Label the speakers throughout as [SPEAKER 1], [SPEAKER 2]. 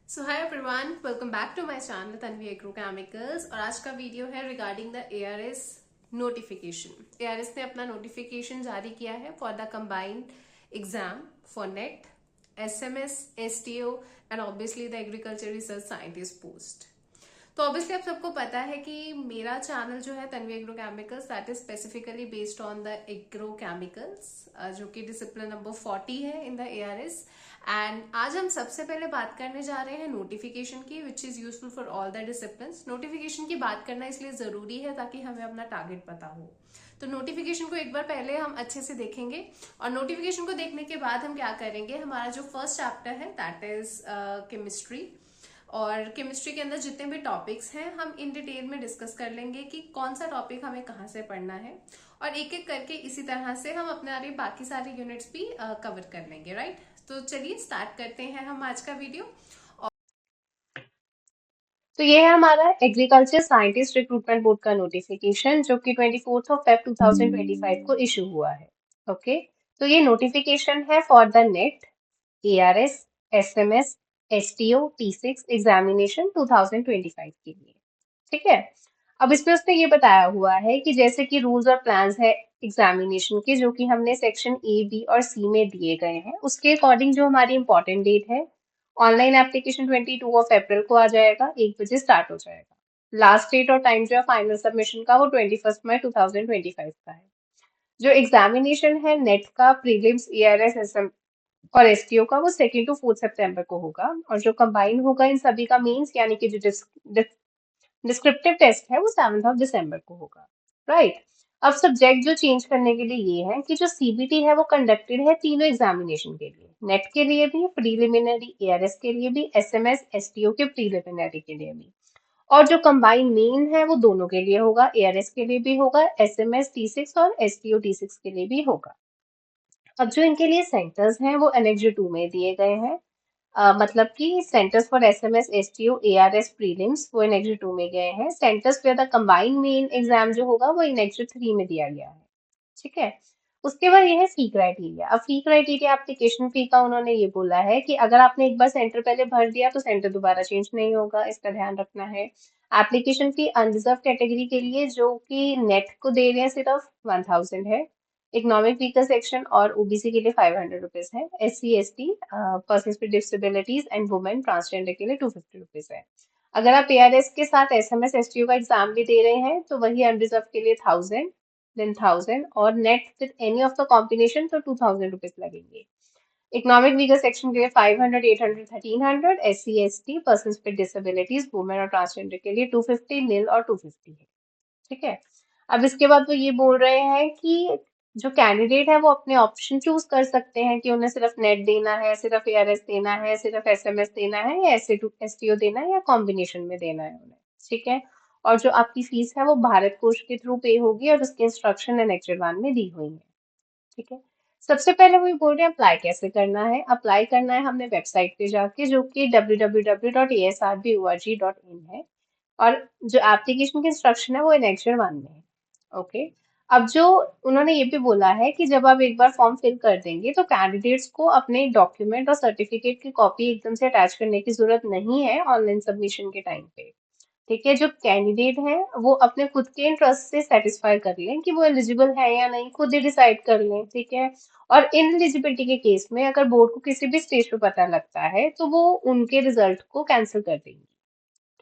[SPEAKER 1] So hi everyone, welcome back to my channel Tanvi agrochemicals. और आज का वीडियो है regarding the ARS notification. ARS ने अपना नोटिफिकेशन जारी किया है for the combined exam for NET, SMS, STO and obviously the agriculture research scientist post. तो ऑब्वियसली आप सबको पता है कि मेरा चैनल जो है Tanvi agro chemicals, that is specifically based on the agro chemicals, जो कि डिसिप्लिन नंबर 40 है इन द एआरएस। एंड आज हम सबसे पहले बात करने जा रहे हैं नोटिफिकेशन की, which is useful for all the discipline. Notification की बात करना इसलिए जरूरी है ताकि हमें अपना टारगेट पता हो। तो नोटिफिकेशन को एक बार पहले हम अच्छे से देखेंगे, और नोटिफिकेशन को देखने के बाद हम क्या करेंगे, हमारा जो फर्स्ट चैप्टर है दैट इज केमिस्ट्री, और केमिस्ट्री के अंदर जितने भी टॉपिक्स हैं हम इन डिटेल में डिस्कस कर लेंगे कि कौन सा टॉपिक हमें कहाँ से पढ़ना है, और एक एक करके इसी तरह से हम अपने बाकी सारे यूनिट्स भी कवर कर लेंगे, राइट। तो चलिए स्टार्ट करते हैं हम आज का वीडियो।
[SPEAKER 2] तो ये है हमारा एग्रीकल्चर साइंटिस्ट रिक्रूटमेंट बोर्ड का नोटिफिकेशन जो कि 24 Feb 2025 को इशू हुआ है। ओके, तो ये नोटिफिकेशन है for the NET, ARS, SMS, STO, टी6 एग्जामिनेशन 2025 के लिए। ठीक है। अब इसमें उसने ये बताया हुआ है कि जैसे कि रूल्स और प्लान्स है एग्जामिनेशन के, जो कि हमने सेक्शन ए, बी और सी में दिए गए हैं, उसके अकॉर्डिंग जो हमारी इंपॉर्टेंट डेट है, ऑनलाइन एप्लीकेशन 22 अप्रैल को आ जाएगा, 1 बजे स्टार्ट हो जाएगा। लास्ट डेट और टाइम जो है फाइनल सबमिशन का वो 21 मई 2025 का है। जो एग्जामिनेशन है नेट का, प्रीलिम्स, एआरएस, एसएम और एसटीओ का, वो 2 टू 4 सितंबर को होगा। और जो कंबाइन होगा इन सभी का मीन्स यानी कि जो डिस्क्रिप्टिव टेस्ट है वो 7 दिसंबर को होगा। राइट। अब सब्जेक्ट जो चेंज करने के लिए ये है कि जो सीबीटी है वो कंडक्टेड है तीनों एग्जामिनेशन के लिए, नेट के लिए भी, प्रीलिमिनरी एआरएस के लिए भी, एसएमएस एसटीओ के प्रीलिमिनरी के लिए भी। और जो कंबाइन मेन है वो दोनों के लिए होगा, एआरएस के लिए भी होगा, एसएमएस टी6 और एसटीओ टी6 के लिए भी होगा। अब जो इनके लिए सेंटर्स हैं वो एनेक्स 2 में दिए गए हैं। मतलब कि centres for SMS STO ARS prelims वो इन एग्जिट 2 में गए हैं। Centres for the combined main exam जो होगा वो इन एग्जिट 3 में दिया गया है। ठीक है। उसके बाद ये है फी क्राइटेरिया। अब फी क्राइटेरिया एप्लीकेशन फी का उन्होंने ये बोला है कि अगर आपने एक बार सेंटर पहले भर दिया तो सेंटर दोबारा चेंज नहीं होगा, इसका ध्यान रखना है। एप्लीकेशन फी अनरिजर्व कैटेगरी के लिए जो कि नेट को दे रहे हैं सिर्फ 1000 है, इकोनॉमिक वीकर सेक्शन और ओबीसी के लिए 500 रुपीज है, SC ST person with disabilities and women transgender के लिए 250 रुपीज है। अगर आप एआरएस के साथ एसएमएस एसटीओ का एग्जाम भी दे रहे हैं तो वही अनरिजर्व के लिए 1000, देन 1000, और net with any of the combination तो 2000 रुपीज लगेंगे। इकोनॉमिक वीकर सेक्शन के लिए 500, 800, 1300, SC ST person with disabilities, women और ट्रांसजेंडर के लिए 250, नील और 250 है। ठीक है। अब इसके बाद वो ये बोल रहे हैं कि जो कैंडिडेट है वो अपने ऑप्शन चूज कर सकते हैं कि उन्हें सिर्फ नेट देना है, सिर्फ एआरएस देना है, सिर्फ एसएमएस देना है, या एसटीओ देना है, या कॉम्बिनेशन में देना है उन्हें। ठीक है। और जो आपकी फीस है वो भारत कोष के थ्रू पे होगी और उसकी इंस्ट्रक्शन एनेक्टेड 1 में दी हुई है। ठीक है। सबसे पहले वो ये बोल रहे हैं अप्लाई कैसे करना है। अप्लाई करना है हमने वेबसाइट पे जाके, जो कि www.asrborg.in है। और जो एप्लीकेशन की इंस्ट्रक्शन है वो एनेक्चर 1 में है। ओके। अब जो उन्होंने ये भी बोला है कि जब आप एक बार फॉर्म फिल कर देंगे तो कैंडिडेट्स को अपने डॉक्यूमेंट और सर्टिफिकेट की कॉपी एकदम से अटैच करने की जरूरत नहीं है ऑनलाइन सबमिशन के टाइम पे। ठीक है। जो कैंडिडेट है वो अपने खुद के इंटरेस्ट से सेटिस्फाई कर लें कि वो एलिजिबल है या नहीं, खुद ही डिसाइड कर लें। ठीक है। और इन एलिजिबिलिटी के केस में अगर बोर्ड को किसी भी स्टेज पे पता लगता है तो वो उनके रिजल्ट को कैंसिल कर देंगे।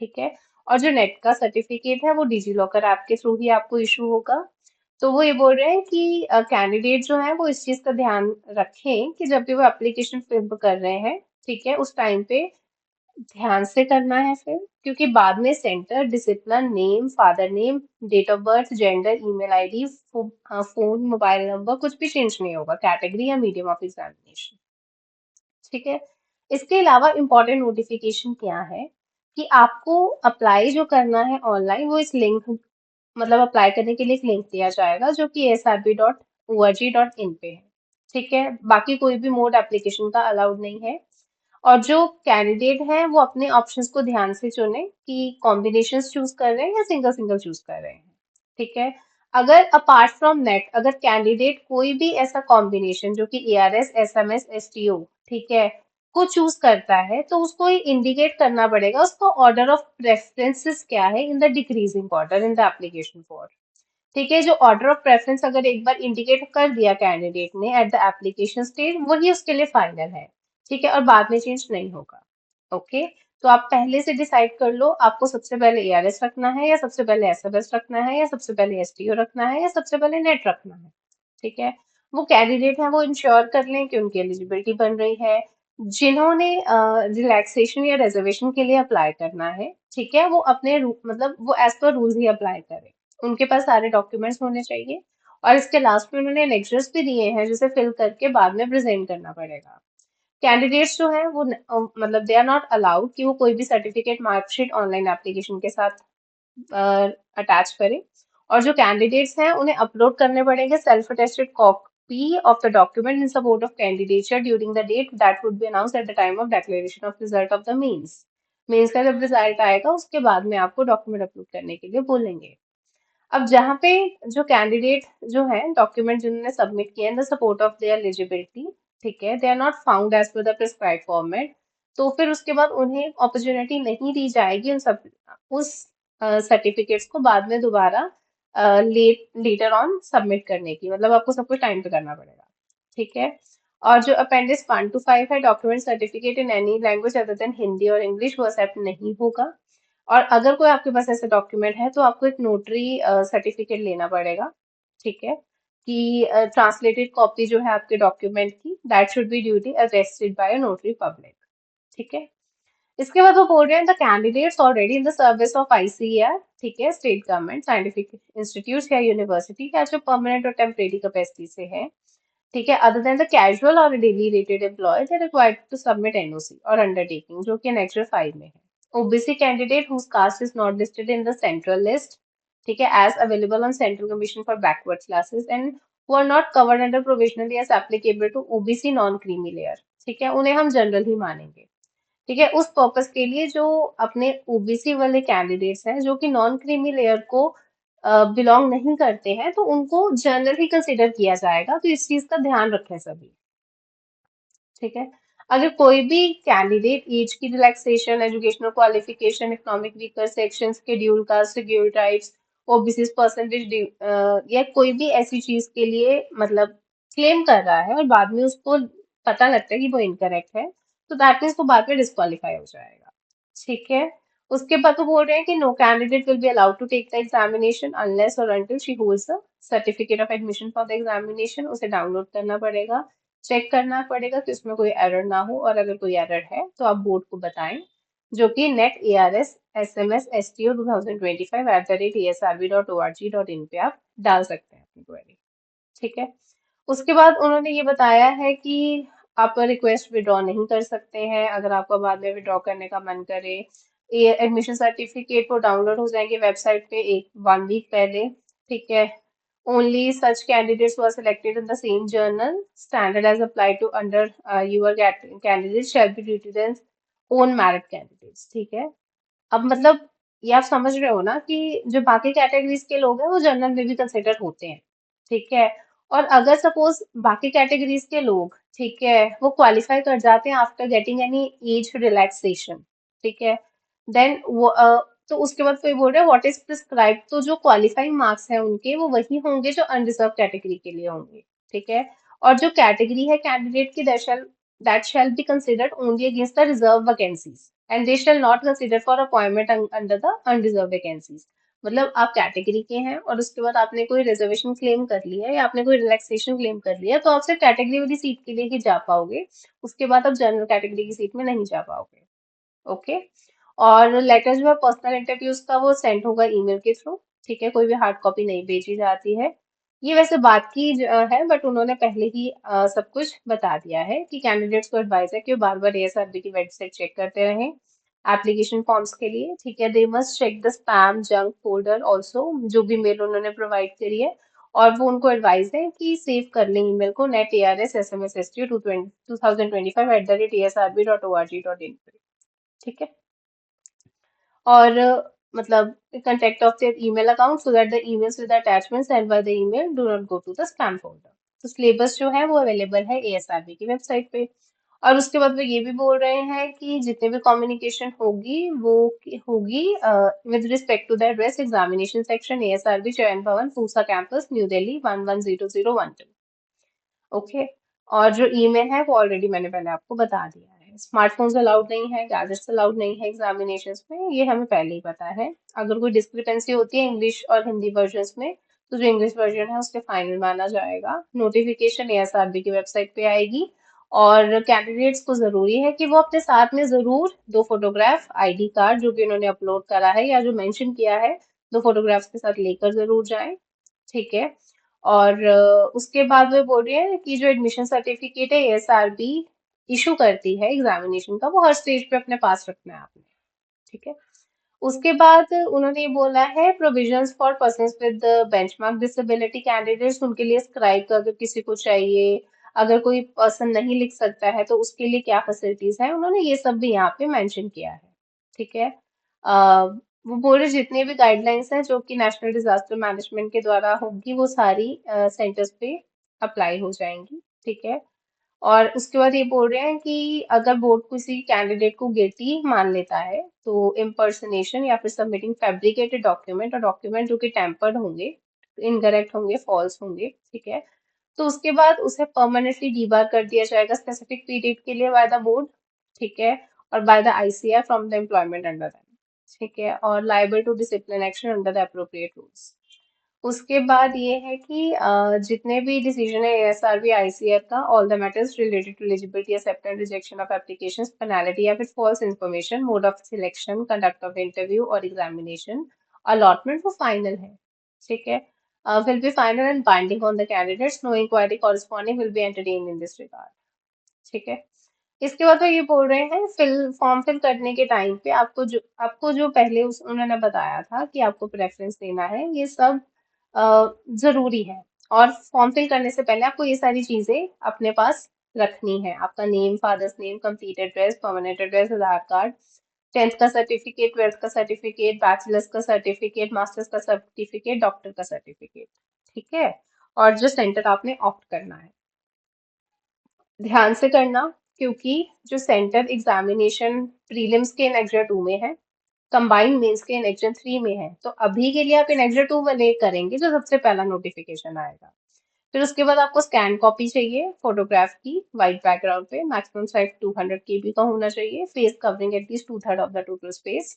[SPEAKER 2] ठीक है। और जो नेट का सर्टिफिकेट है वो डिजी लॉकर ऐप के थ्रू ही आपको इशू होगा। तो वो ये बोल रहे हैं कि कैंडिडेट जो है वो इस चीज का ध्यान रखें कि जब भी वो एप्लीकेशन फिल कर रहे हैं, ठीक है, उस टाइम पे ध्यान से करना है फिर, क्योंकि बाद में centre, discipline, name, father name, date of birth, gender, email ID, phone, mobile number कुछ भी चेंज नहीं होगा, कैटेगरी या मीडियम ऑफ एग्जामिनेशन। ठीक है। इसके अलावा इम्पोर्टेंट नोटिफिकेशन क्या है कि आपको अप्लाई जो करना है ऑनलाइन वो इस लिंक, मतलब अप्लाई करने के लिए एक लिंक दिया जाएगा जो कि asrb.org.in पे है। ठीक है। बाकी कोई भी मोड एप्लीकेशन का अलाउड नहीं है। और जो कैंडिडेट हैं वो अपने ऑप्शंस को ध्यान से चुने कि कॉम्बिनेशंस चूज कर रहे हैं या सिंगल सिंगल चूज कर रहे हैं। ठीक है। अगर अपार्ट फ्रॉम नेट अगर कैंडिडेट कोई भी ऐसा कॉम्बिनेशन जो कि एआरएस, एसएमएस, एसटीओ, ठीक है, को चूज करता है तो उसको इंडिकेट करना पड़ेगा उसको ऑर्डर ऑफ प्रेफरेंसेस क्या है in the decreasing order in the application for. ठीक है, जो ऑर्डर ऑफ प्रेफरेंस अगर एक बार इंडिकेट कर दिया कैंडिडेट ने एट द एप्लीकेशन स्टेज, वही उसके लिए फाइनल है। ठीक है, और बाद में चेंज नहीं होगा। ओके, तो आप पहले से डिसाइड कर लो आपको सबसे पहले एआरएस रखना है या सबसे पहले एसएमएस रखना है या सबसे पहले एसटीओ रखना है या सबसे पहले नेट रखना है। ठीक है, वो कैंडिडेट है वो इंश्योर कर लें कि उनकी एलिजिबिलिटी बन रही है। जिन्होंने रिलैक्सेशन या रिजर्वेशन के लिए अप्लाई करना है, ठीक है, वो अपने मतलब वो एज पर रूल्स ही अप्लाई करें। उनके पास सारे डॉक्यूमेंट्स होने चाहिए और इसके लास्ट में उन्होंने लेक्चर्स भी दिए हैं जिसे फिल करके बाद में प्रेजेंट करना पड़ेगा। कैंडिडेट्स जो है वो मतलब दे आर नॉट अलाउड कि वो कोई भी सर्टिफिकेट मार्कशीट ऑनलाइन एप्लीकेशन के साथ अटैच करें। और जो कैंडिडेट्स हैं उन्हें अपलोड करने पड़ेंगे self attested copy of the document in support of candidature during the date that would be announced at the time of declaration of result of the mains. Mains का जब result आएगा उसके बाद में आपको डॉक्यूमेंट अपलोड करने के लिए बोलेंगे। अब जहाँ पे जो कैंडिडेट जो है डॉक्यूमेंट जिन्होंने सबमिट किए in the support of their eligibility, ठीक है, they are not found as per the prescribe format, तो फिर उसके बाद उन्हें अपॉर्चुनिटी नहीं दी जाएगी उन सब उस सर्टिफिकेट्स को बाद में दोबारा लेटर ऑन सबमिट करने की। मतलब आपको सब कुछ टाइम पे करना पड़ेगा। ठीक है, और जो अपेंडिक्स 1 to 5 है, document certificate in any language other than Hindi और इंग्लिश, वो एक्सेप्ट नहीं होगा। और अगर कोई आपके पास ऐसा डॉक्यूमेंट है तो आपको एक नोटरी सर्टिफिकेट लेना पड़ेगा। ठीक है, कि ट्रांसलेटेड कॉपी जो है आपके डॉक्यूमेंट की that should be duty attested bye a notary public. ठीक है, इसके बाद वो बोल रहे हैं the candidates already in the service of ICAR, ठीक है, स्टेट गवर्नमेंट साइंटिफिक इंस्टीट्यूट या यूनिवर्सिटी या जो परमानेंट और टेम्परेरी कैपेसिटी से है, ठीक है, अदर देन द कैजुअल और daily rated employ they required to submit NOC और अंडरटेकिंग जो कि एनेक्सर 5 में है। OBC candidate whose caste is not listed in the central list, ठीक है, as available on central commission for backward classes and who are not covered under provisionally as applicable to OBC non creamy layer, ठीक है, उन्हें हम general ही मानेंगे। ठीक है, उस पर्पस के लिए जो अपने ओबीसी वाले कैंडिडेट्स हैं जो कि नॉन क्रीमी लेयर को बिलोंग नहीं करते हैं तो उनको जनरल ही कंसिडर किया जाएगा, तो इस चीज का ध्यान रखें सभी। ठीक है, अगर कोई भी कैंडिडेट एज की relaxation, educational qualification, economic weaker section, schedule caste, schedule tribes, OBC percentage या कोई भी ऐसी चीज के लिए मतलब क्लेम कर रहा है और बाद में उसको पता लगता है कि वो इनकरेक्ट है, तो दैट मीन्स वो बाद में डिस्क्वालीफाई हो जाएगा। ठीक है, उसके बाद वो बोल रहे हैं कि no candidate will be allowed to take the examination unless और until she holds a certificate of admission for the examination. उसे डाउनलोड करना पड़ेगा, चेक करना पड़ेगा कि उसमें कोई एरर ना हो, और अगर कोई एरर है तो आप बोर्ड को बताएं, जो कि NET A R S S M S S T O 2025 @esrb.org.in पे आप डाल सकते हैं अपनी क्वेरी। ठीक है, उसके बाद उन्होंने ये बताया है कि आप रिक्वेस्ट विड्रॉ नहीं कर सकते हैं अगर आपको बाद में विड्रॉ करने का मन करे। ये एडमिशन सर्टिफिकेट वो डाउनलोड हो जाएंगे वेबसाइट पे एक 1 वीक पहले। ठीक है, only such candidates who are selected in the same journal standard as applied to under your candidates shall be treated as own merit candidates। ठीक है, अब मतलब ये आप समझ रहे हो ना कि जो बाकी कैटेगरीज के लोग हैं वो जनरल में भी कंसिडर होते हैं। ठीक है, और अगर सपोज बाकी कैटेगरीज के लोग, ठीक है, वो क्वालिफाई कर जाते हैं after getting any age relaxation, ठीक है, देन वो तो उसके बाद फिर बोल रहे हैं व्हाट इज प्रिस्क्राइब, तो जो क्वालिफाइंग मार्क्स हैं उनके वो वही होंगे जो अनरिजर्व कैटेगरी के लिए होंगे। ठीक है, और जो कैटेगरी है कैंडिडेट की that shall be considered only against the reserved vacancies and they shall not consider for appointment under the unreserved vacancies। मतलब आप कैटेगरी के हैं और उसके बाद आपने कोई रिजर्वेशन क्लेम कर लिया है या आपने कोई रिलैक्सेशन क्लेम कर लिया है तो आप सिर्फ कैटेगरी वाली सीट के लिए ही जा पाओगे, उसके बाद आप जनरल कैटेगरी की सीट में नहीं जा पाओगे। ओके, और लेटर जो है पर्सनल इंटरव्यूज का वो सेंड होगा ईमेल के थ्रू। ठीक है, कोई भी हार्ड कॉपी नहीं भेजी जाती है। ये वैसे बात की है बट उन्होंने पहले ही सब कुछ बता दिया है कि कैंडिडेट्स को एडवाइस है कि वो बार बार एएसआरबी की वेबसाइट चेक करते रहें एप्लीकेशन फॉर्म्स के लिए। ठीक है, they must check the spam junk folder also, जो भी मेल उन्होंने प्रोवाइड करी है, और वो उनको एडवाइस है कि सेव कर लें ईमेल को NET A R S S M S S T 2025 @esrb.org.in। ठीक है, और मतलब contact of their email account so that the emails with the attachments sent by the email do not go to the spam folder। तो syllabus जो है वो available है ASRB की वेबसाइट पे। और उसके बाद वो ये भी बोल रहे हैं कि जितने भी कम्युनिकेशन होगी वो होगी with respect to the address examination section ASRB Chayan Bhawan Pusa campus new Delhi 110012। Okay. और जो ईमेल है वो ऑलरेडी मैंने पहले आपको बता दिया है। स्मार्टफोन्स अलाउड नहीं है, गैजेट्स अलाउड नहीं है एग्जामिनेशंस में, ये हमें पहले ही पता है। अगर कोई डिस्क्रिपेंसी होती है इंग्लिश और हिंदी वर्जन्स में, तो जो इंग्लिश वर्जन है उसके फाइनल माना जाएगा। नोटिफिकेशन ASRB की वेबसाइट पे आएगी। और कैंडिडेट्स को जरूरी है कि वो अपने साथ में जरूर 2 फोटोग्राफ, ID कार्ड जो भी उन्होंने अपलोड करा है या जो मेंशन किया है, 2 फोटोग्राफ्स के साथ लेकर जरूर जाएं। ठीक है। और उसके बाद वो बोल रही है कि जो एडमिशन सर्टिफिकेट है ASRB इशू करती है एग्जामिनेशन का, वो हर स्टेज पे अपने पास रखना है आपने। ठीक है। उसके बाद उन्होंने ये बोला है provisions for persons with benchmark disability candidates, उनके लिए स्क्राइब का अगर किसी को चाहिए, अगर कोई पर्सन नहीं लिख सकता है तो उसके लिए क्या फैसिलिटीज है, उन्होंने ये सब भी यहाँ पे मेंशन किया है। ठीक है। वो बोल रहे जितने भी गाइडलाइंस हैं जो कि नेशनल डिजास्टर मैनेजमेंट के द्वारा होगी वो सारी सेंटर्स पे अप्लाई हो जाएंगी। ठीक है। और उसके बाद ये बोल रहे हैं कि अगर बोर्ड किसी कैंडिडेट को गिल्टी मान लेता है तो इम्पर्सनेशन या फिर सबमिटिंग फैब्रिकेटेड डॉक्यूमेंट और डॉक्यूमेंट जो कि टेम्पर्ड होंगे, इनकरेक्ट होंगे, फॉल्स होंगे, ठीक है, तो उसके बाद उसे परमानेंटली डीबार कर दिया जाएगा स्पेसिफिक पीरियड के लिए बाय द बोर्ड। ठीक है। और by the ICR from the employment under them. ठीक है। और liable to discipline action under the appropriate rules. उसके बाद ये है कि जितने भी डिसीजन है ASRB ICR का, all the matters related to eligibility, acceptance, rejection of applications, penalty या फिर false information, mode of selection, conduct of interview और एग्जामिनेशन, अलॉटमेंट, वो फाइनल है। ठीक है। Will be final and binding on the candidates, no inquiry corresponding will be entertained in this regard. ठीक है। इसके बाद वो ये बोल रहे हैं फॉर्म फिल करने के टाइम पे आपको जो पहले उन्होंने बताया था कि आपको प्रेफरेंस देना है, ये सब जरूरी है। और फॉर्म फिल करने से पहले आपको ये सारी चीजें अपने पास रखनी है। आपका name, father's name, complete address, permanent address, Aadhaar card, 10th का सर्टिफिकेट, 12th का सर्टिफिकेट, बैचलर्स का सर्टिफिकेट, मास्टर्स का सर्टिफिकेट, डॉक्टर का सर्टिफिकेट। ठीक है। और जो सेंटर आपने ऑप्ट करना है, ध्यान से करना, क्योंकि जो सेंटर एग्जामिनेशन प्रीलिम्स के इन एग्जा 2 में है, कंबाइंड मेंस के इन एग्जा 3 में है, तो अभी के लिए आप इन एग्जा 2 वाले करेंगे जो सबसे पहला नोटिफिकेशन आएगा। फिर उसके बाद आपको स्कैन कॉपी चाहिए फोटोग्राफ की, वाइट बैकग्राउंड पे, मैक्सिमम साइज 200 KB का होना चाहिए, face covering at least 2/3 of the total space.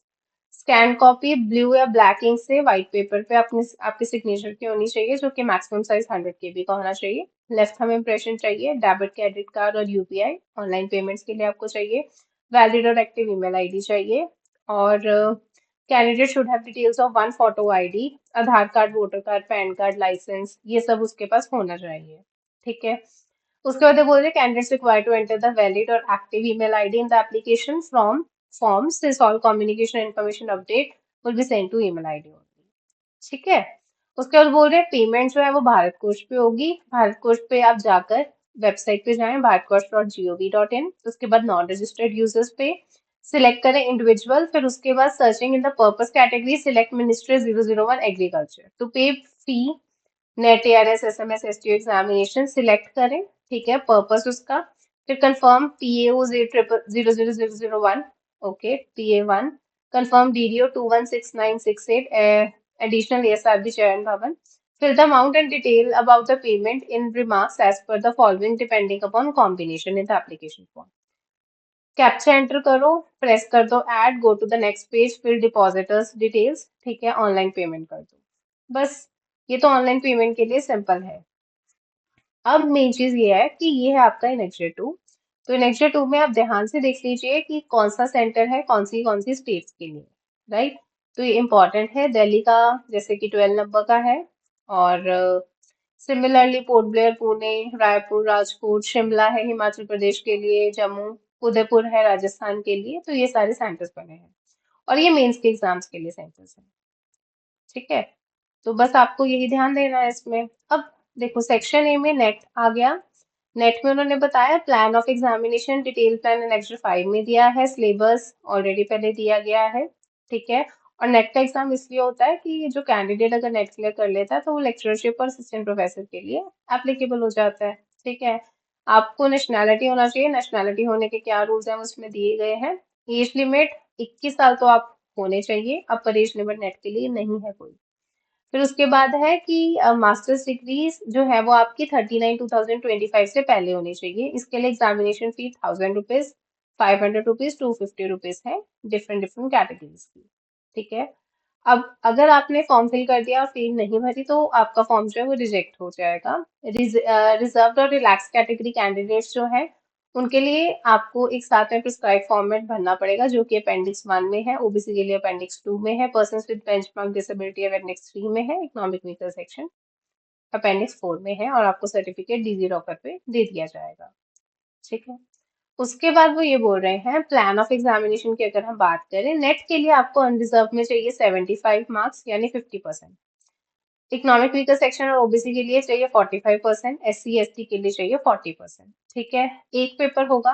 [SPEAKER 2] Scan copy blue या ब्लैक इंक से व्हाइट पेपर पे अपने आपके सिग्नेचर की होनी चाहिए, जो कि मैक्सिमम साइज 100 KB का होना चाहिए। लेफ्ट थंब इम्प्रेशन चाहिए, डेबिट क्रेडिट कार्ड और UPI ऑनलाइन पेमेंट्स के लिए आपको चाहिए। वैलिड और एक्टिव ईमेल आईडी चाहिए। और candidate should have details of 1 photo ID, Aadhaar card, voter card, PAN card, licence, ये सब उसके पास होना चाहिए। ठीक है। उसके बाद ये बोल रहे candidates required to enter the valid और active email ID in the application from forms, this all communication information update will be sent to email ID only। ठीक है। उसके बाद बोल रहे हैं पेमेंट जो है वो भारत कोष पे होगी। भारत कोष पे आप जाकर वेबसाइट पे जाएं bharatkosh.gov.in। उसके बाद नॉन रजिस्टर्ड यूजर्स पे सिलेक्ट करें इंडिविजुअल, फिर उसके बाद searching in the purpose category select ministry 001 agriculture to pay fee NET ARS SMS STO examination select करें। ठीक है। पर्पस उसका, फिर confirm PAO 00001, okay, PA1 confirm DDO 216968 additional ASRB Chayan भवन, fill the amount and detail about the payment in remarks as per the following depending upon combination in the application form। Captcha enter करो, press कर दो add, go to the next page, फिर depositors details, ठीक है, online payment कर दो। बस, ये तो ऑनलाइन पेमेंट के लिए सिंपल है। अब मेन चीज ये है कि ये है आपका इनेक्शर 2। तो इनेक्शर 2 में आप ध्यान से देख लीजिए कि कौन सा सेंटर है कौन सी स्टेट्स के लिए। राइट। तो ये इंपॉर्टेंट है। दिल्ली का जैसे कि 12 नंबर का है। और similarly port Blair Pune, Raipur, Rajkot, Shimla है हिमाचल प्रदेश के लिए, जम्मू, उदयपुर है राजस्थान के लिए। तो ये सारे सेंटर्स बने हैं और ये मेंस के एग्जाम्स के लिए सेंटर्स हैं। ठीक है। तो बस आपको यही ध्यान देना है इसमें। अब देखो सेक्शन ए में नेट आ गया। नेट में उन्होंने बताया plan of examination detail plan annexed 5 में दिया है, सिलेबस ऑलरेडी पहले दिया गया है। ठीक है। और नेट का एग्जाम इसलिए होता है कि जो कैंडिडेट अगर नेट क्लियर कर लेता है तो वो लेक्चरशिप और असिस्टेंट प्रोफेसर के लिए एप्लीकेबल हो जाता है। ठीक है। आपको नेशनैलिटी होना चाहिए। नेशनैलिटी होने के क्या रूल्स हैं वो उसमें दिए गए हैं। एज लिमिट 21 साल तो आप होने चाहिए, अपर एज लिमिट नेट के लिए नहीं है कोई। फिर उसके बाद है कि मास्टर्स डिग्री जो है वो आपकी 39/2025 से पहले होनी चाहिए। इसके लिए एग्जामिनेशन फी 1000 रुपीज, 500 रुपीज, 250 रुपीज है, डिफरेंट डिफरेंट कैटेगरीज की। ठीक है। अब अगर आपने फॉर्म फिल कर दिया और फीस नहीं भरी तो आपका फॉर्म जो है वो रिजेक्ट हो जाएगा। रिजर्व्ड और रिलैक्स कैटेगरी कैंडिडेट्स जो है उनके लिए आपको एक साथ में प्रिस्क्राइब फॉर्मेट भरना पड़ेगा, जो कि अपेंडिक्स 1 में है, ओबीसी के लिए अपेंडिक्स 2 में है, person with benchmark disability appendix 3 में है, इकोनॉमिक वीकर सेक्शन अपेंडिक्स 4 में है, और आपको सर्टिफिकेट डीजी लॉकर पे दे दिया जाएगा। ठीक है। उसके बाद वो ये बोल रहे हैं प्लान ऑफ एग्जामिनेशन की अगर हम बात करें, नेट के लिए आपको अनरिजर्व में चाहिए 75 मार्क्स यानी 50%। इकोनॉमिक वीकर सेक्शन और ओबीसी के लिए चाहिए 45%, एससी एसटी के लिए चाहिए 40%। ठीक है। एक पेपर होगा,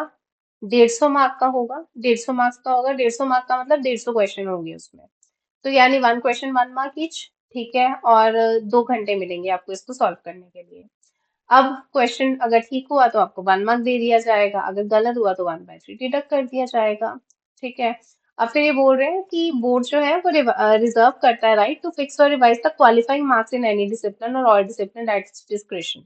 [SPEAKER 2] 150 मार्क का होगा। 150 मार्क्स का होगा, 150 मार्क का मतलब 150 क्वेश्चन होंगे उसमें। तो यानी 1 क्वेश्चन 1 मार्क ईच। ठीक है। और 2 घंटे मिलेंगे आपको इसको सॉल्व करने के लिए। अब क्वेश्चन अगर ठीक हुआ तो आपको 1 मार्क दे दिया जाएगा, अगर गलत हुआ तो 1/3 डिडक्ट कर दिया जाएगा। ठीक है। अब फिर ये बोल रहे हैं कि बोर्ड जो है वो रिजर्व करता है राइट टू फिक्स और revise the qualifying marks in any discipline और all discipline at its discretion.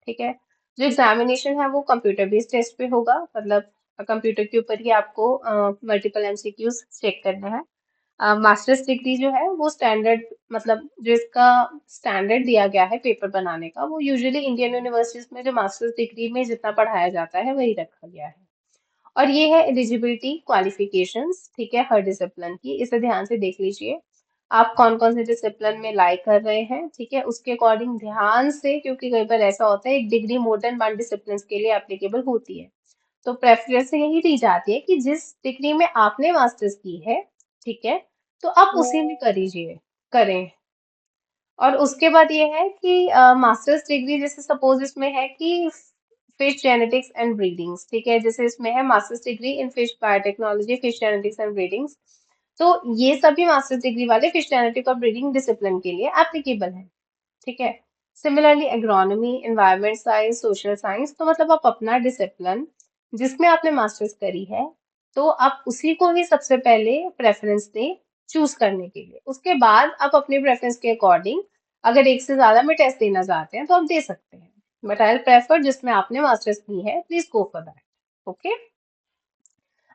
[SPEAKER 2] ठीक है। जो एग्जामिनेशन है वो कंप्यूटर बेस्ड टेस्ट पे होगा, मतलब कंप्यूटर के ऊपर ही आपको मल्टीपल एमसीक्यूज चेक करना है। मास्टर्स डिग्री जो है वो स्टैंडर्ड, मतलब जो इसका स्टैंडर्ड दिया गया है पेपर बनाने का, वो यूजुअली इंडियन यूनिवर्सिटीज में जो मास्टर्स डिग्री में जितना पढ़ाया जाता है वही रखा गया है। और ये है एलिजिबिलिटी क्वालिफिकेशंस। ठीक है। हर डिसिप्लिन की, इसे ध्यान से देख लीजिए आप कौन कौन से डिसिप्लिन में लाई कर रहे हैं। ठीक है। उसके अकॉर्डिंग ध्यान से, क्योंकि कई बार ऐसा होता है एक डिग्री मोर देन 1 डिसिप्लिन के लिए एप्लीकेबल होती है, तो प्रेफरेंस यही दी जाती है कि जिस डिग्री में आपने मास्टर्स की है, ठीक है, तो आप उसी में करीजिए, करें। और उसके बाद ये है कि मास्टर्स डिग्री जैसे सपोज इसमें है कि फिश जेनेटिक्स एंड ब्रीडिंग्स। ठीक है। जैसे इसमें है master's degree in fish biotechnology, fish genetics and breedings. तो ये सभी मास्टर्स डिग्री वाले फिश जेनेटिक और ब्रीडिंग डिसिप्लिन के लिए एप्लीकेबल है। ठीक है। Similarly agronomy, environment science, social science, तो मतलब आप अपना डिसिप्लिन जिसमें आपने मास्टर्स करी है तो आप उसी को ही सबसे पहले प्रेफरेंस दें चूज करने के लिए। उसके बाद आप अपनी प्रेफरेंस के अकॉर्डिंग अगर एक से ज्यादा में टेस्ट देना चाहते हैं तो आप दे सकते हैं, बट आई प्रेफर जिसमें आपने मास्टर्स की है, please go for that. Okay.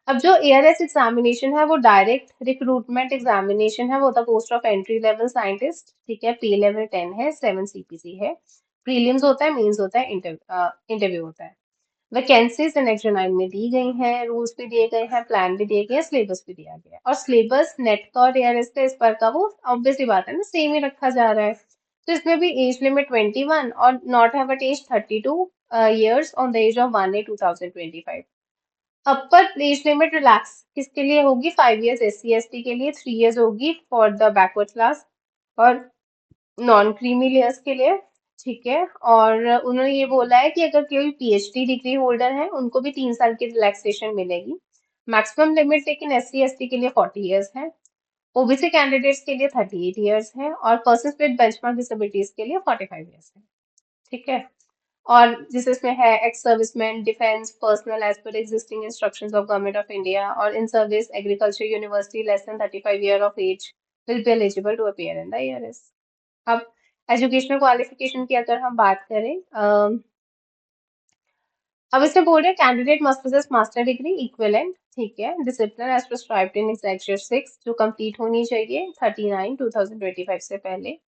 [SPEAKER 2] अब जो एआरएस एग्जामिनेशन है वो डायरेक्ट रिक्रूटमेंट एग्जामिनेशन है, वो होता है post of entry level scientist. ठीक है। पे लेवल 10 है, 7 सीपीसी है, प्रीलिम्स होता है, मेंस होता है, इंटरव्यू होता है। वैकेंसीज नेक्स्ट नाइन में दी गई हैं, रूल्स भी दिए गए हैं, प्लान भी दिए गए हैं, सिलेबस भी दिया गया है। और सिलेबस नेट का और एआरएस का इस बार का वो ऑब्वियसली बात है ना, सेम ही रखा जा रहा है। तो इसमें भी एज लिमिट 21 और not have at age 32 years on the age of 1/8/2025। Upper age limit relax किसके लिए होगी? 5 इयर्स एससी एसटी के लिए, 3 इयर्स होगी फॉर द बैकवर्ड क्लास और नॉन क्रीमी लेयर्स के लिए। ठीक है। और उन्होंने ये बोला है कि अगर कोई पीएचडी डिग्री होल्डर है उनको भी 3 साल की रिलैक्सेशन मिलेगी। मैक्सिमम लिमिट लेकिन एससी एसटी के लिए 40 इयर्स है, ओबीसी कैंडिडेट्स के लिए 38 इयर्स है, और पर्सन विद बेंचमार्क डिसेबिलिटीज के लिए 45 इयर्स है। ठीक है। और जिस इसमें है ex serviceman, defence personnel as per existing instructions of government of India, और in service agriculture university less than 35 year of age will be eligible to appear in the ERS. अब एजुकेशनल क्वालिफिकेशन की अगर हम बात करें, अब इसमें बोल रहे हैं candidate must possess master degree equivalent. ठीक है। Discipline as prescribed in annexure 6 जो कंप्लीट होनी चाहिए 39/2025 से पहले,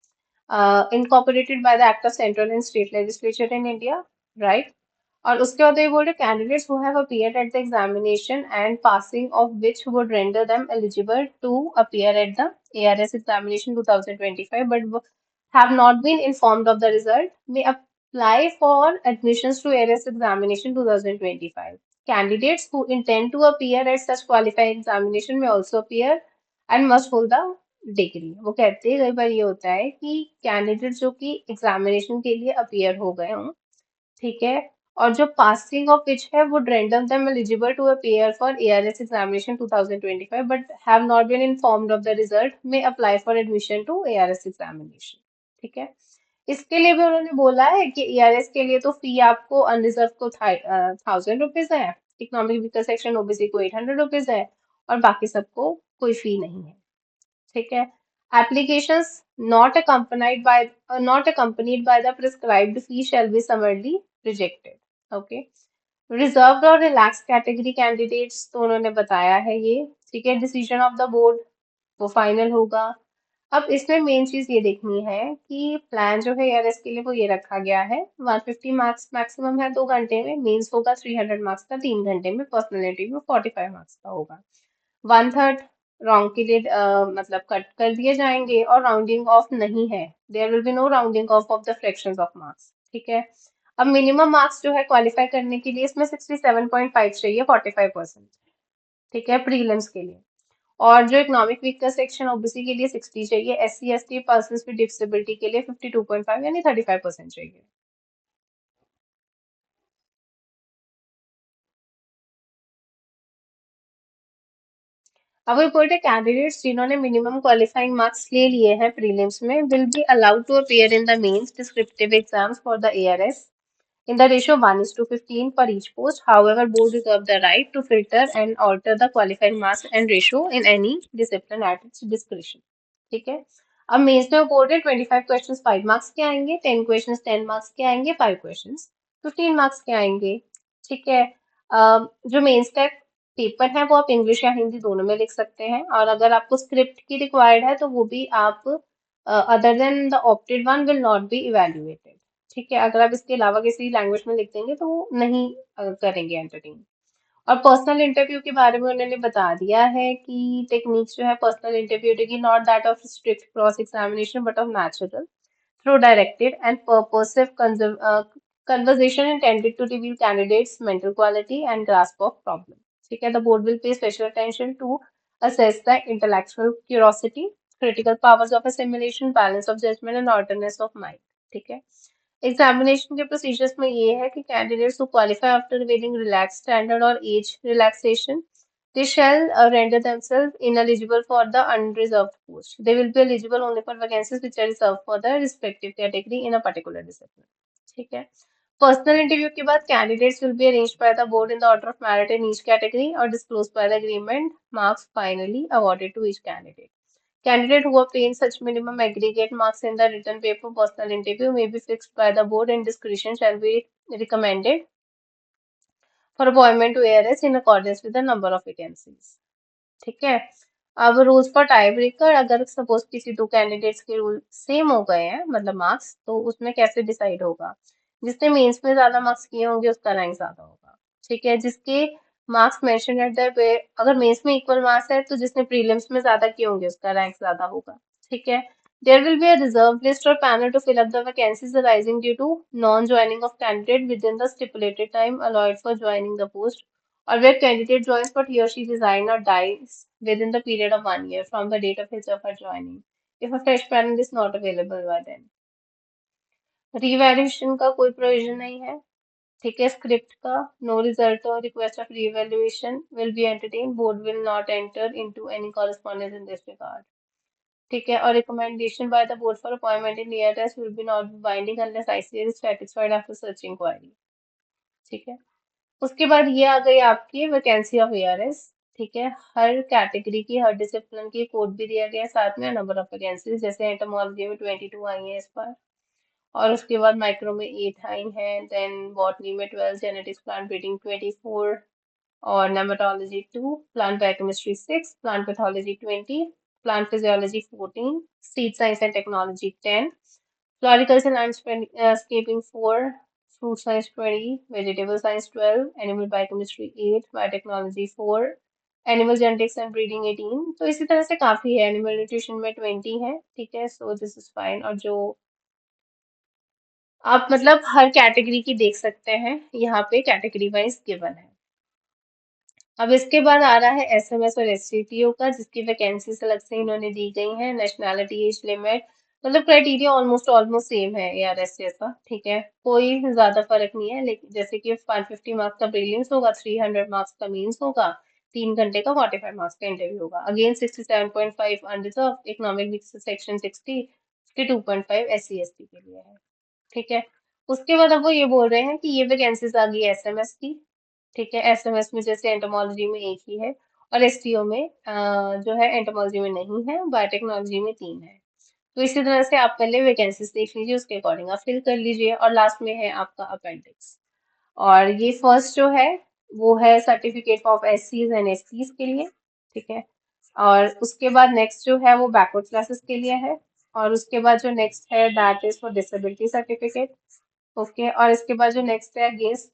[SPEAKER 2] incorporated by the act of central and state legislature in India, right? और उसके बाद ये बोल रहे candidates who have appeared at the examination and passing of which would render them eligible to appear at the ARS examination 2025 but have not been informed of the result may apply for admissions to ARS examination 2025. Candidates who intend to appear at such qualifying examination may also appear and must hold the degree. वो कहते हैं कई बार ये होता है कि candidate जो कि एग्जामिनेशन के लिए अपीयर हो गए हों, ठीक है, और जो पासिंग ऑफ विच है वो random them eligible to appear for ARS examination 2025 but have not been informed of the result में apply for admission to ARS examination. ठीक है। इसके लिए भी उन्होंने बोला है कि ईआरएस के लिए तो फी आपको अनरिजर्व को 1000 रुपीज है, इकोनॉमिक वीकर सेक्शन ओबीसी को 800 रुपीज है, और बाकी सबको कोई फी नहीं है। ठीक है। Applications not accompanied by not accompanied by the prescribed fee shall be summarily rejected. Okay. Reserved और रिलैक्स कैटेगरी कैंडिडेट्स तो उन्होंने बताया है ये। ठीक है। डिसीजन ऑफ द बोर्ड वो फाइनल होगा। अब इसमें मेन चीज ये देखनी है कि प्लान जो है ईआरएस के लिए वो ये रखा गया है, 150 मार्क्स मैक्सिमम है 2 घंटे में, मेंस होगा 300 मार्क्स का 3 घंटे में, पर्सनल इंटरव्यू 45 मार्क्स का होगा। 1/3 रॉन्ग के लिए मतलब कट कर दिए जाएंगे, और राउंडिंग ऑफ नहीं है, there will be no rounding off the fractions of marks. ठीक है। अब मिनिमम मार्क्स जो है क्वालिफाई करने के लिए इसमें 67.5 चाहिए, 45%। ठीक है, प्रीलिम्स के लिए। और जो इकोनॉमिक वीकर सेक्शन ओबीसी के लिए 60 चाहिए, SC ST person with disability के लिए 52.5 यानी 35% चाहिए। अब रिपोर्ट है कैंडिडेट्स जिन्होंने मिनिमम क्वालिफाइंग मार्क्स ले लिए हैं प्रीलिम्स में will be allowed to appear in the mains descriptive exams for the ARS in the ratio 1:15 for each post. However, board reserve the right to filter and alter the qualifying marks and ratio in any discipline at its discretion. ठीक है। अब mains में board है 25 questions 5 marks के आएंगे, 10 questions 10 marks के आएंगे, 5 questions 15 marks के आएंगे। ठीक है। जो मेंस का पेपर है वो आप इंग्लिश या हिंदी दोनों में लिख सकते हैं, और अगर आपको स्क्रिप्ट की रिक्वायर्ड है तो वो भी आप other than the opted one will not be evaluated. ठीक है। अगर आप इसके अलावा किसी लैंग्वेज में लिख देंगे तो वो नहीं करेंगे एंटरटेन। और पर्सनल इंटरव्यू के बारे में उन्होंने बता दिया है कि टेक्निक्स जो है पर्सनल इंटरव्यू की, not that of strict cross examination but of natural through directed and purposive conversation intended to reveal candidates' mental quality and grasp of problem. ठीक है, the board will pay special attention to assess the intellectual curiosity, critical powers of assimilation, balance of judgment and alertness of mind. ठीक है। Examination के procedures में ये है कि candidates who qualify after availing relaxed standard और age relaxation, they shall render themselves ineligible for the unreserved post. They will be eligible only for vacancies which are reserved for the respective category in a particular discipline. ठीक है। Personal interview के बाद candidates will be arranged by the board in the order of merit in each category और disclose by the agreement marks finally awarded to each candidate. Candidate who obtain such minimum aggregate marks in the written paper personal interview may be fixed by the board and discretion shall be recommended for appointment to ARS in accordance with the number of vacancies. ठीक है। अब rules for tie breaker, अगर suppose किसी दो candidates के rule same हो गए हैं मतलब मार्क्स, तो उसमें कैसे डिसाइड होगा? जिसने मेंस में ज्यादा मार्क्स किए होंगे उसका रैंक ज्यादा होगा। ठीक है। जिसके मार्क्स मेंशन एट द, अगर मेंस में इक्वल मार्क्स है तो जिसने प्रीलिम्स में ज्यादा किए होंगे उसका रैंक ज्यादा होगा। ठीक है। There will be a reserve list or panel to fill up the vacancies arising due to non-joining of candidate within the stipulated time allowed for joining the post, or where candidate joins but he or she resigns or dies within the period of 1 year from the date of his or her joining, if a fresh panel is not available by then. Revaluation का कोई provision नहीं है। ठीक है। Script का no result और request of revaluation will be entertain, board will not enter into any correspondence in this regard. ठीक है। और recommendation by the board for appointment in ERS will be not binding unless ICS is satisfied after such inquiry. ठीक है। उसके बाद ये आ गई आपकी वैकेंसी ऑफ ईआरएस। ठीक है। हर कैटेगरी की हर डिसिप्लिन की कोड भी दिया गया है, साथ में नंबर ऑफ वैकेंसीज, जैसे एंटोमोलॉजी में 22 आई है इस बार, और उसके बाद माइक्रो में 8 आई हैं, देन बॉटनी में 12, जेनेटिक्स प्लांट ब्रीडिंग 24, और नेमेटोलॉजी 2, plant biochemistry 6, plant pathology 20, plant physiology 14, seed science and technology 10, floriculture and landscaping 4, fruit science 20, vegetable science 12, animal biochemistry 8, biotechnology 4, animal genetics and breeding 18। तो इसी तरह से काफी है, एनिमल न्यूट्रिशन में 20 है। ठीक है। So this is fine. और जो आप मतलब हर कैटेगरी की देख सकते हैं, यहाँ पे कैटेगरी वाइज गिवन है। अब इसके बाद आ रहा है एसएमएस और एससीटीओ का, जिसकी वैकेंसीज अलग से इन्होंने दी गई हैं। नेशनैलिटी, एज लिमिट, मतलब क्राइटेरिया ऑलमोस्ट ऑलमोस्ट सेम है एआरएस जैसा। ठीक है। कोई ज्यादा फर्क नहीं है, लेकिन जैसे कि 150 मार्क्स का प्रीलिम्स होगा, 300 मार्क्स का मेंस होगा, 3 घंटे का 45 मार्क्स का इंटरव्यू होगा। अगेन 67.5 अनरिजर्व, इकोनॉमिक सेक्शन 60, कि 2.5 SC/ST के लिए है। ठीक है, उसके बाद अब वो ये बोल रहे हैं कि ये वैकेंसीज आ गई एसएमएस की। ठीक है, एसएमएस में जैसे एंटोमोलॉजी में एक ही है, और एसटीओ में जो है एंटोमोलॉजी में नहीं है, बायोटेक्नोलॉजी में 3 है। तो इसी तरह से आप पहले वैकेंसीज देख लीजिए, उसके अकॉर्डिंग आप फिल कर लीजिए, और लास्ट में है आपका अपेंडिक्स। और ये फर्स्ट जो है वो है सर्टिफिकेट ऑफ एससीज एंड एसटीज के लिए। ठीक है, और उसके बाद नेक्स्ट जो है वो बैकवर्ड क्लासेस के लिए है, और उसके बाद जो नेक्स्ट है that is for disability certificate. Okay, और इसके बाद जो नेक्स्ट है against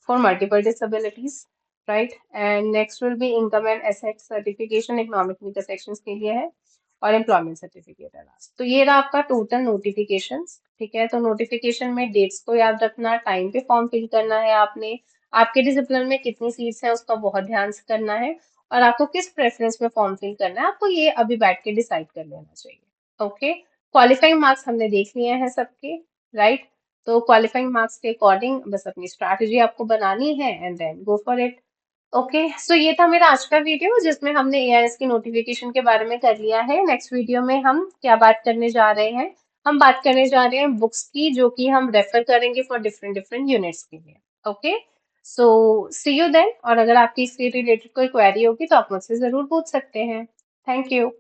[SPEAKER 2] for multiple disabilities, right. And next will be income and asset certification, economic weaker sections के लिए है, और एम्प्लॉयमेंट सर्टिफिकेट है लास्ट। तो ये रहा आपका टोटल नोटिफिकेशंस। ठीक है, तो नोटिफिकेशन में डेट्स को याद रखना, टाइम पे फॉर्म फिल करना है आपने, आपके डिसिप्लिन में कितनी सीट्स हैं उसका बहुत ध्यान से करना है, और आपको किस प्रेफरेंस में फॉर्म फिल करना है आपको ये अभी बैठ के डिसाइड कर लेना चाहिए। ओके, क्वालिफाइंग मार्क्स हमने देख लिए हैं सबके, राइट। तो क्वालिफाइंग मार्क्स के अकॉर्डिंग बस अपनी स्ट्रैटेजी आपको बनानी है and then go for it. Okay, so ये था मेरा आज का वीडियो जिसमें हमने एआरएस की नोटिफिकेशन के बारे में कर लिया है। नेक्स्ट वीडियो में हम क्या बात करने जा रहे हैं, हम बात करने जा रहे हैं बुक्स की जो कि हम रेफर करेंगे फॉर डिफरेंट डिफरेंट यूनिट्स के लिए। Okay, so see you then. और अगर आपकी इससे रिलेटेड कोई क्वेरी होगी तो आप मुझसे जरूर पूछ सकते हैं। Thank you.